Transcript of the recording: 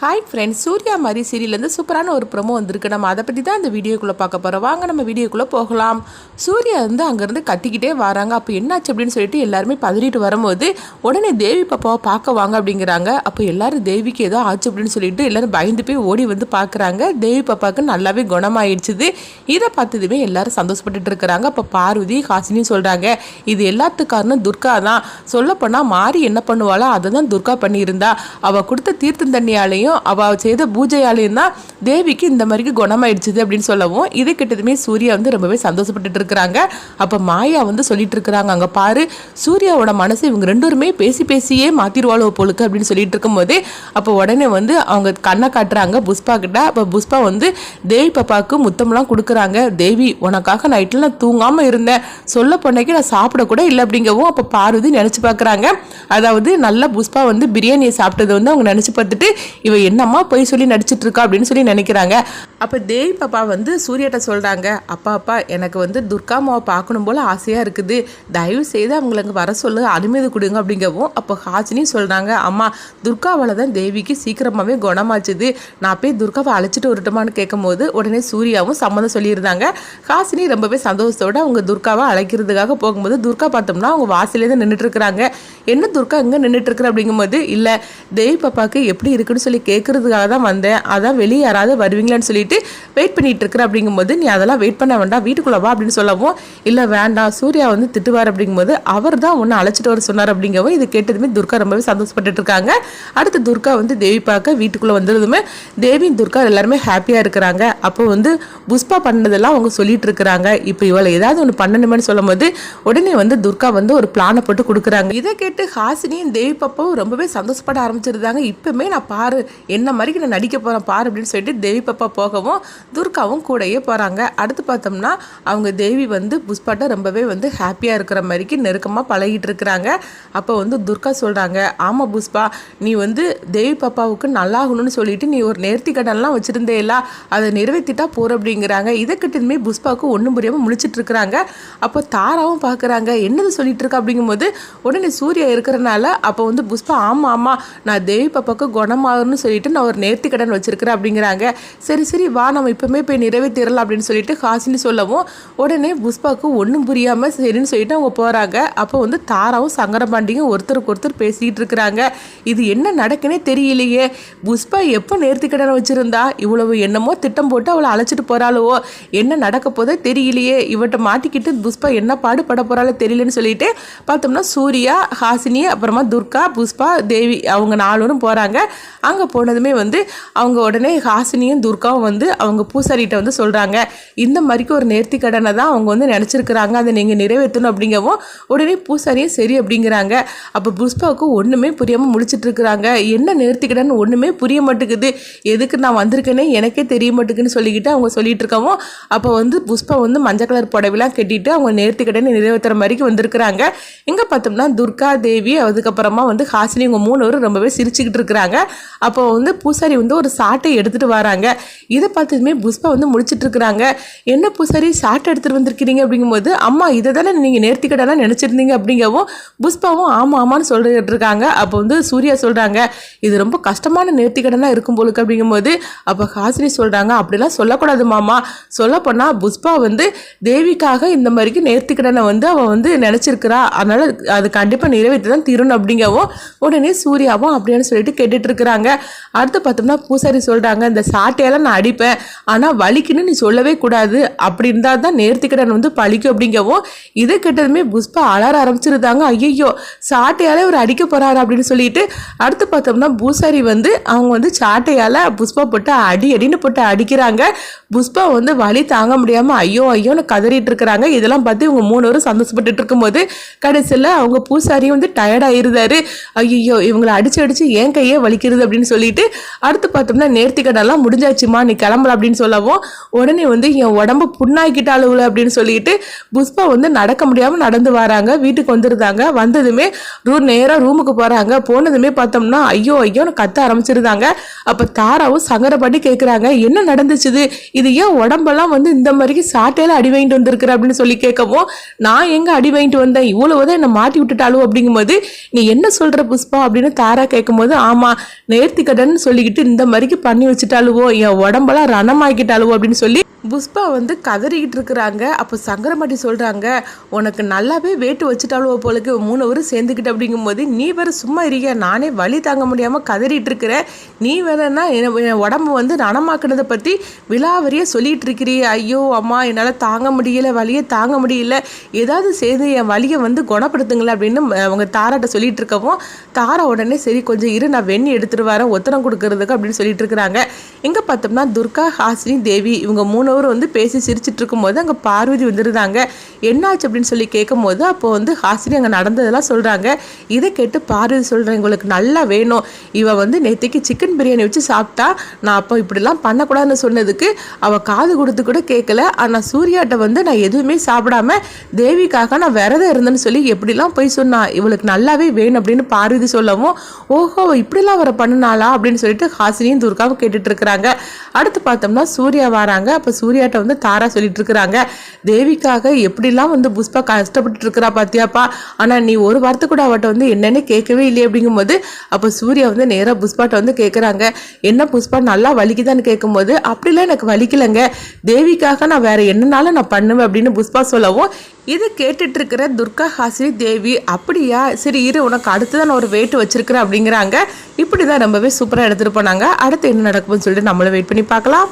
Hi friends, Surya மாதிரி சீரியல்லேருந்து சூப்பரான ஒரு ப்ரோமோ வந்திருக்கு. நம்ம அதை பற்றி தான் இந்த வீடியோக்குள்ளே பார்க்க போகிறோம். வாங்க நம்ம வீடியோக்குள்ளே போகலாம். சூர்யா அங்கேருந்து கத்திக்கிட்டே வராங்க. அப்போ என்னாச்சு அப்படின்னு சொல்லிட்டு எல்லாருமே பதறிட்டு வரும்போது உடனே தேவி பாப்பாவை பார்க்க வாங்க அப்படிங்கிறாங்க. அப்போ எல்லாரும் தேவிக்கு ஏதோ ஆச்சு அப்படின்னு சொல்லிட்டு எல்லாரும் பயந்து போய் ஓடி வந்து பார்க்குறாங்க. தேவி பாப்பாவுக்கு நல்லாவே குணமாயிடுச்சுது. இதை பார்த்ததுமே எல்லாரும் சந்தோஷப்பட்டுட்டு இருக்கிறாங்க. அப்போ பார்வதி ஹாசினியும் சொல்கிறாங்க, இது எல்லாத்துக்கு காரணம் துர்கா தான். சொல்லப்போனால் மாறி என்ன பண்ணுவாளோ அதை தான் துர்கா பண்ணியிருந்தா. அவள் கொடுத்த தீர்த்த தண்ணியாலையும் அவள் செய்த பூஜையாலையும் தான் தேவிக்கு இந்த மாதிரி குணமாயிடுச்சுது அப்படின்னு சொல்லவும் இதை கிட்டதுமே சூர்யா ரொம்பவே சந்தோஷப்பட்டு இருக்கிறாங்க. அப்போ மாயா சொல்லிட்டு இருக்கிறாங்க, அங்கே பாரு சூர்யாவோட மனசு இவங்க ரெண்டுமே பேசி பேசியே மாத்திருவாளோ போலுக்கு அப்படின்னு சொல்லிட்டு இருக்கும்போதே அப்போ உடனே அவங்க கண்ணை காட்டுறாங்க புஷ்பா கிட்ட. அப்போ புஷ்பா தேவி பாப்பாவுக்கு முத்தம்லாம் கொடுக்குறாங்க. தேவி உனக்காக நைட்டில் நான் தூங்காமல் இருந்தேன், சொல்ல பொண்ணைக்கு நான் சாப்பிடக்கூட இல்லை அப்படிங்கவும் அப்போ பார்வதி நினச்சி பார்க்குறாங்க. அதாவது நல்லா புஷ்பா பிரியாணியை சாப்பிட்டது அவங்க நினச்சி பார்த்துட்டு இவ என்னம்மா போய் சொல்லி நடிச்சிட்டு இருக்கா அப்படின்னு சொல்லி நினைக்கிறாங்க. அப்போ தேவி பாப்பா சூர்யாட்ட சொல்கிறாங்க, அப்பா எனக்கு துர்காமாவை பார்க்கணும் போல் ஆசையாக இருக்குது, தயவு செய்து அவங்களுக்கு வர சொல்ல அனுமதி கொடுங்க அப்படிங்கவும் அப்போ ஹாசினி சொல்கிறாங்க, அம்மா துர்காவால் தான் தேவிக்கு சீக்கிரமாகவே குணமாச்சுது, நான் போய் துர்காவை அழைச்சிட்டு வரட்டுமான்னு கேட்கும்போது உடனே சூர்யாவும் சம்மதம் சொல்லியிருந்தாங்க. ஹாசினி ரொம்பவே சந்தோஷத்தோடு அவங்க துர்காவை அழைக்கிறதுக்காக போகும்போது துர்கா பார்த்தோம்னா அவங்க வாசலே தான் நின்றுட்டு இருக்கிறாங்க. என்ன துர்கா இங்கே நின்றுட்டு இருக்கிற அப்படிங்கும்போது, இல்லை தேவி பாப்பாவுக்கு எப்படி இருக்குன்னு சொல்லி கேட்கறதுக்காக தான் வந்தேன், அதான் வெளியே யாராவது வருவீங்களான்னு சொல்லிட்டு வெயிட் பண்ணிட்டு இருக்கிற அப்படிங்கும்போது, நீ அதெல்லாம் வெயிட் பண்ண வேண்டாம் வீட்டுக்குள்ள வா அப்படின்னு சொல்லவும், இல்லை வேண்டாம் சூர்யா திட்டுவார் அப்படிங்கும்போது அவர் தான் ஒன்று அழைச்சிட்டு வர சொன்னார் அப்படிங்கவும் இது கேட்டதுமே துர்கா ரொம்பவே சந்தோஷப்பட்டு இருக்காங்க. அடுத்து துர்கா தேவி பார்க்க வீட்டுக்குள்ளே வந்ததுமே தேவி துர்கா எல்லாருமே ஹாப்பியாக இருக்கிறாங்க. அப்போ புஷ்பா பண்ணதெல்லாம் அவங்க சொல்லிட்டு இருக்கிறாங்க. இப்போ இவளை ஏதாவது ஒன்று பண்ணணுமேனு சொல்லும் போது உடனே துர்கா ஒரு பிளானை போட்டு கொடுக்குறாங்க. இதை கேட்டு ஹாசினியும் தேவி பாப்பாவும் ரொம்பவே சந்தோஷப்பட ஆரம்பிச்சிருந்தாங்க. இப்பவுமே நான் பாரு என்ன மாதிரி நான் நடிக்க போகிறேன் பாரு அப்படின்னு சொல்லிட்டு தேவி பாப்பா போகவும் துர்காவும் கூடயே போகிறாங்க. அடுத்து பார்த்தோம்னா அவங்க தேவி புஷ்பாட்ட ரொம்பவே ஹாப்பியாக இருக்கிற மாதிரிக்கு நெருக்கமாக பழகிட்டு இருக்கிறாங்க. அப்போ துர்கா சொல்கிறாங்க, ஆமாம் புஷ்பா நீ தேவி பாப்பாவுக்கு நல்லாகணும்னு சொல்லிட்டு நீ ஒரு நேர்த்தி கடன்லாம் வச்சுருந்தேல அதை நிறைவேற்றிட்டா போகிற அப்படிங்கிறாங்க. இதை கிட்டதுமே புஷ்பாவுக்கு ஒன்றும் புரியாமல் முழிச்சிட்டு இருக்கிறாங்க. அப்போ தாராவும் பார்க்குறாங்க, என்னது சொல்லிட்டு இருக்கா அப்படிங்கும்போது உடனே சூர்யா இருக்கிறனால அப்போ புஷ்பா ஆமாம் நான் தேவி பாப்பாவுக்கு குணமாகணும்னு சொல்லிட்டு நான் ஒரு நேர்த்தி கடன் வச்சிருக்கிறேன் அப்படிங்கிறாங்க. சரி வா நம்ம இப்பவுமே போய் நிறைவேற்றிடலாம் அப்படின்னு சொல்லிட்டு ஹாசினி சொல்லவும் உடனே புஷ்பாவுக்கு ஒன்றும் புரியாமல் சரின்னு சொல்லிட்டு அவங்க போகிறாங்க. அப்போ தாராவும் சங்கரபாண்டியும் ஒருத்தருக்கு ஒருத்தர் பேசிக்கிட்டு இருக்கிறாங்க. இது என்ன நடக்குன்னே தெரியலையே, புஷ்பா எப்போ நேர்த்தி கடனை வச்சுருந்தா இவ்வளவு என்னமோ திட்டம் போட்டு அவளை அழைச்சிட்டு போகிறாளோ, என்ன நடக்க போதோ தெரியலையே, இவட்ட மாட்டிக்கிட்டு புஷ்பா என்ன பாடுபட போகிறாளோ தெரியலன்னு சொல்லிட்டு பார்த்தோம்னா சூர்யா ஹாசினி அப்புறமா துர்கா புஷ்பா தேவி அவங்க 4 பேரும் போகிறாங்க. அங்கே போனதுமே அவங்க உடனே ஹாசினியும் துர்காவும் அவங்க பூசாரிகிட்ட சொல்கிறாங்க, இந்த மாதிரிக்கு ஒரு நேர்த்தி கடனை தான் அவங்க நினச்சிருக்கிறாங்க, அதை நீங்கள் நிறைவேற்றணும் அப்படிங்கவும் உடனே பூசாரியும் சரி அப்படிங்கிறாங்க. அப்போ புஷ்பாவுக்கு ஒன்றுமே புரியாமல் முடிச்சிட்டு இருக்கிறாங்க. என்ன நேர்த்தி கடன் ஒன்றுமே புரிய மாட்டேங்குது, எதுக்கு நான் வந்திருக்கேனே எனக்கே தெரிய மாட்டேங்குன்னு சொல்லிக்கிட்டு அவங்க சொல்லிட்டு இருக்கவும் அப்போ புஷ்பா மஞ்சள் கலர் புடவைலாம் கட்டிட்டு அவங்க நேர்த்தி கடனை நிறைவேற்றுற மாதிரிக்கு வந்திருக்கிறாங்க. இங்கே பார்த்தோம்னா துர்கா தேவி அதுக்கப்புறமா ஹாசினி இவங்க 3 பேரும் ரொம்பவே சிரிச்சுக்கிட்டு இருக்கிறாங்க. அப்போ பூசாரி ஒரு சாட்டை எடுத்துகிட்டு வராங்க. இதை பார்த்ததுமே புஷ்பா முடிச்சிட்டு இருக்கிறாங்க. என்ன பூசாரி சாட்டை எடுத்துகிட்டு வந்திருக்கிறீங்க அப்படிங்கும்போது, அம்மா இதை தானே நீங்கள் நேர்த்திக்கடனாக நினச்சிருந்தீங்க அப்படிங்கவும் புஷ்பாவும் ஆமான்னு சொல்லிட்டு இருக்காங்க. அப்போ சூர்யா சொல்கிறாங்க, இது ரொம்ப கஷ்டமான நேர்த்திக்கடனாக இருக்கும் போலுக்கு அப்படிங்கும்போது அப்போ ஹாசினி சொல்கிறாங்க, அப்படிலாம் சொல்லக்கூடாது மாமா, சொல்லப்போனால் புஷ்பா தேவிக்காக இந்த மாதிரிக்கு நேர்த்திக்கடனை அவள் நினச்சிருக்கிறா, அதனால் அது கண்டிப்பாக நிறைவேற்றி தான் தீரணும் அப்படிங்கவும் உடனே சூர்யாவும் அப்படின்னு சொல்லிட்டு கேட்டுட்டு இருக்கிறாங்க. அடுத்து பார்த்தோம்னா பூசாரி சொல்கிறாங்க, இந்த சாட்டையெல்லாம் நான் அடிப்பேன், ஆனால் வலிக்குன்னு நீ சொல்லவே கூடாது, அப்படி இருந்தால் தான் நேர்த்திக்கடன் பழிக்கும் அப்படிங்கவும் இதை கேட்டதுமே புஷ்பா அலற ஆரம்பிச்சிருந்தாங்க. ஐயோ சாட்டையால் ஒரு அடிக்க போகிறாரு அப்படின்னு சொல்லிட்டு அடுத்து பார்த்தோம்னா பூசாரி அவங்க சாட்டையால் புஷ்பா போட்டு அடின்னு போட்டு அடிக்கிறாங்க. புஷ்பா வலி தாங்க முடியாமல் ஐயோன்னு கதறிட்டு இருக்கிறாங்க. இதெல்லாம் பார்த்து இவங்க 3 பேரும் சந்தோஷப்பட்டு இருக்கும்போது கடைசியில் அவங்க பூசாரியும் டயர்டாயிருந்தாரு. ஐயோ இவங்களை அடிச்சு ஏன் கையே வலிக்கிறது அப்படின்னு சொல்லிட்டு அடுத்து பார்த்தோம்னா நேர்த்திக்கடெல்லாம் முடிஞ்சாச்சுமா நீ கிளம்பலாம் அப்படின்னு சொல்லவும் உடனே என் உடம்பு புண்ணாக்கிட்டாளுல அப்படின்னு சொல்லிட்டு புஷ்பா நடக்க முடியாமல் நடந்து வராங்க. வீட்டுக்கு வந்துருந்தாங்க. வந்ததுமே நேராக ரூமுக்கு போகிறாங்க. போனதுமே பார்த்தோம்னா ஐயோன்னு கத்த ஆரம்பிச்சிருந்தாங்க. அப்போ தாராவும் சங்கரப்பாட்டி கேட்குறாங்க, என்ன நடந்துச்சுது, இது ஏன் உடம்பெல்லாம் இந்த மாதிரிக்கு சாட்டையில அடி வாங்கிட்டு வந்திருக்கிற அப்படின்னு சொல்லி கேட்கவும், நான் எங்கே அடி வாங்கிட்டு வந்தேன், இவ்வளவுதான் என்னை மாட்டி விட்டுட்டாலும் அப்படிங்கும்போது, நீ என்ன சொல்கிற புஷ்பா அப்படின்னு தாரா கேட்கும்போது, ஆமாம் நேர்த்தி கடன்னு சொல்லிக்கிட்டு இந்த மாதிரிக்கு பண்ணி வச்சுட்டாலுவோ, என் உடம்பெல்லாம் ரணமாக்கிட்டாலுவோ அப்படின்னு சொல்லி புஷ்பா வந்து கதறிக்கிட்டு இருக்கிறாங்க. அப்போ சங்கரமாட்டி சொல்கிறாங்க, உனக்கு நல்லாவே வேட்டு வச்சுட்டாலும் போலக்கு 3 பேரும் சேர்ந்துக்கிட்டு அப்படிங்கும்போது நீ வேறு சும்மா இருக்க, நானே வலி தாங்க முடியாமல் கதறிட்டு இருக்கிறேன், நீ வேறன்னா என் உடம்பு வந்து ரணமாக்குனதை பற்றி விலாவரியாக சொல்லிகிட்டு இருக்கிறீ. ஐயோ அம்மா என்னால் தாங்க முடியல, வலியை தாங்க முடியல, ஏதாவது செய்து என் வலியை வந்து குணப்படுத்துங்களேன் அப்படின்னு அவங்க தாராட்ட சொல்லிட்டு இருக்கவும் தாரா உடனே சரி கொஞ்சம் இரு, நான் வெண்ணி எடுத்துகிட்டு வரேன் ஒத்தனம் கொடுக்கறதுக்கு அப்படின்னு சொல்லிட்டு இருக்கிறாங்க. எங்கே பார்த்தோம்னா துர்கா, ஹாசினி, தேவி இவங்க 3 வந்து பேசி சிரிச்சிட்டு இருக்கும்போது அங்கே பார்வதி வந்துருந்தாங்க. என்னாச்சு அப்படின்னு சொல்லி கேட்கும் போது அப்போ வந்து ஹாசினி அங்கே நடந்ததெல்லாம் சொல்கிறாங்க. இதை கேட்டு பார்வதி சொல்கிறேன், உங்களுக்கு நல்லா வேணும், இவ வந்து நேற்றுக்கு சிக்கன் பிரியாணி வச்சு சாப்பிட்டா, நான் அப்போ இப்படிலாம் பண்ணக்கூடாதுன்னு சொன்னதுக்கு அவள் காது கொடுத்து கூட கேட்கல. ஆனால் சூர்யாட்ட வந்து நான் எதுவுமே சாப்பிடாம தேவிக்காக நான் விரதம் இருந்தேன்னு சொல்லி எப்படிலாம் போய் சொன்னா, இவளுக்கு நல்லாவே வேணும் அப்படின்னு பார்வதி சொல்லவும் ஓஹோ இப்படிலாம் அவரை பண்ணினாளா அப்படின்னு சொல்லிட்டு ஹாசினியும் துர்காவும் கேட்டுட்டு இருக்கிறாங்க. அடுத்து பார்த்தோம்னா சூர்யா வராங்க. அப்போ சூர்யாட்ட வந்து தாரா சொல்லிட்டு இருக்கிறாங்க, தேவிக்காக எப்படிலாம் வந்து புஷ்பா கஷ்டப்பட்டு இருக்கிறா பாத்தியாப்பா, ஆனால் நீ ஒரு வார்த்தை கூட அவட்ட வந்து என்னன்னு கேட்கவே இல்லையே அப்படிங்கும்போது அப்போ சூர்யா வந்து நேராக புஷ்பாட்ட வந்து கேட்குறாங்க, என்ன புஷ்பா நல்லா வலிக்குதான்னு கேட்கும்போது அப்படிலாம் எனக்கு வலிக்கலைங்க, தேவிக்காக நான் வேற என்னன்னாலும் நான் பண்ணுவேன் அப்படின்னு புஷ்பா சொல்லவும் இதை கேட்டுட்டு இருக்கிற துர்கா, ஹாசினி, தேவி அப்படியா சரி இரு உனக்கு அடுத்துதான் நான் ஒரு வெயிட் வச்சிருக்கிறேன் அப்படிங்கிறாங்க. இப்படி தான் ரொம்பவே சூப்பராக எடுத்துகிட்டு போனாங்க. அடுத்து என்ன நடக்கும்னு சொல்லிட்டு நம்மளும் வெயிட் பண்ணி பார்க்கலாம்.